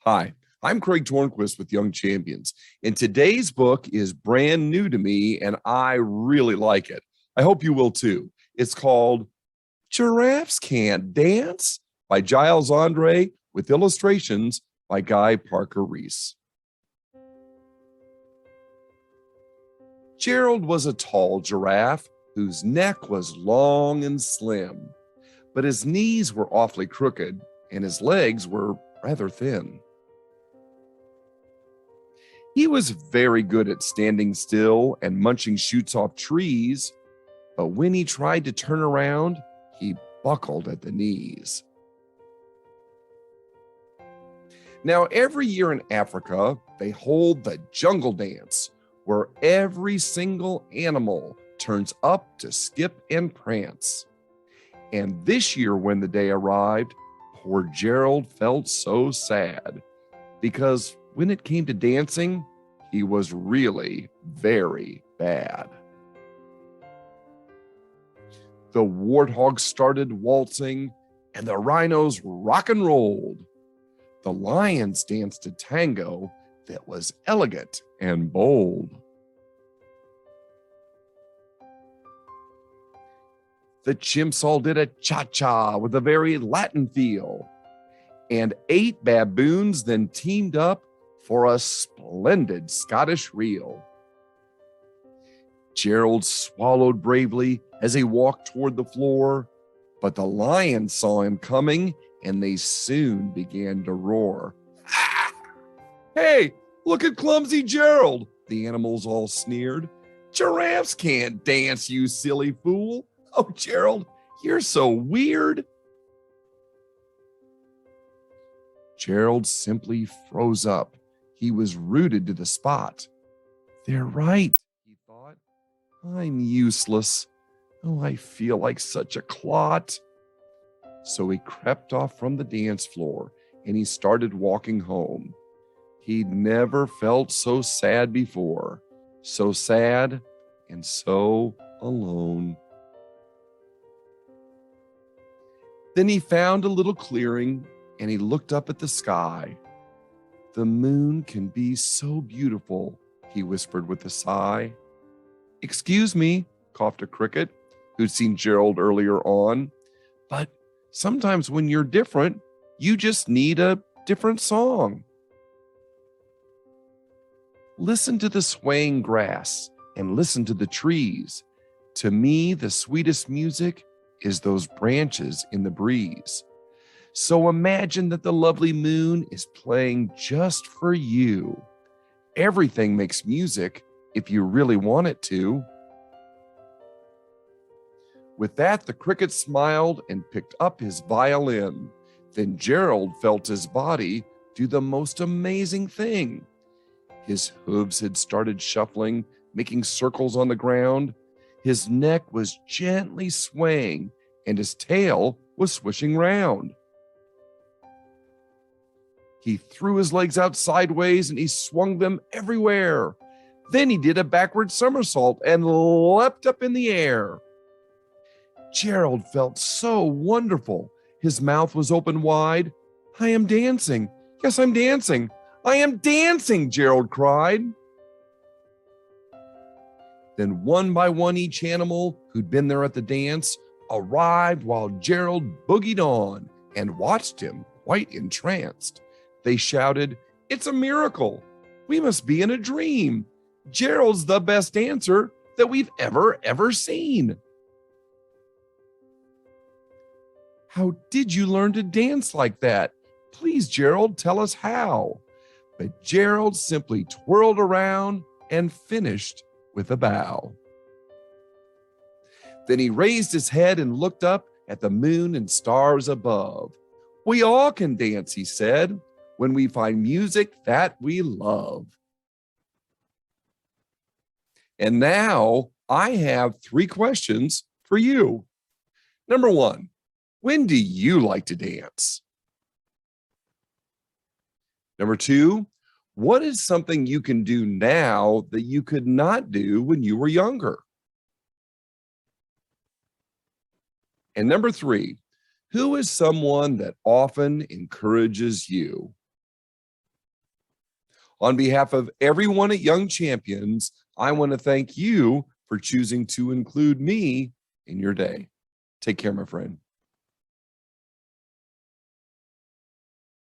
Hi, I'm Craig Tornquist with Young Champions, and today's book is brand new to me, and I really like it. I hope you will too. It's called Giraffes Can't Dance by Giles Andreae with illustrations by Gut Parker-Rees. Gerald was a tall giraffe whose neck was long and slim, but his knees were awfully crooked and his legs were rather thin. He was very good at standing still and munching shoots off trees, but when he tried to turn around, he buckled at the knees. Now, every year in Africa, they hold the jungle dance, where every single animal turns up to skip and prance. And this year, when the day arrived, poor Gerald felt so sad, because when it came to dancing, he was really very bad. The warthogs started waltzing, and the rhinos rock and rolled. The lions danced a tango that was elegant and bold. The chimps all did a cha-cha with a very Latin feel, and 8 baboons then teamed up for a splendid Scottish reel. Gerald swallowed bravely as he walked toward the floor, but the lions saw him coming and they soon began to roar. Ah! Hey, look at clumsy Gerald, the animals all sneered. Giraffes can't dance, you silly fool. Oh, Gerald, you're so weird. Gerald simply froze up. He was rooted to the spot. They're right, he thought. I'm useless. Oh, I feel like such a clot. So he crept off from the dance floor and he started walking home. He'd never felt so sad before, so sad and so alone. Then he found a little clearing and he looked up at the sky. The moon can be so beautiful, he whispered with a sigh. Excuse me, coughed a cricket who'd seen Gerald earlier on, but sometimes when you're different, you just need a different song. Listen to the swaying grass and listen to the trees. To me, the sweetest music is those branches in the breeze. So imagine that the lovely moon is playing just for you. Everything makes music if you really want it to. With that, the cricket smiled and picked up his violin. Then Gerald felt his body do the most amazing thing. His hooves had started shuffling, making circles on the ground. His neck was gently swaying, and his tail was swishing round. He threw his legs out sideways and he swung them everywhere. Then he did a backward somersault and leapt up in the air. Gerald felt so wonderful. His mouth was open wide. I am dancing. Yes, I'm dancing. I am dancing, Gerald cried. Then one by one, each animal who'd been there at the dance arrived while Gerald boogied on and watched him quite entranced. They shouted, "It's a miracle. We must be in a dream. Gerald's the best dancer that we've ever seen." How did you learn to dance like that? Please, Gerald, tell us how. But Gerald simply twirled around and finished with a bow. Then he raised his head and looked up at the moon and stars above. We all can dance, he said, when we find music that we love. And now I have 3 questions for you. Number 1, when do you like to dance? Number 2, what is something you can do now that you could not do when you were younger? And number 3, who is someone that often encourages you? On behalf of everyone at Young Champions, I want to thank you for choosing to include me in your day. Take care, my friend.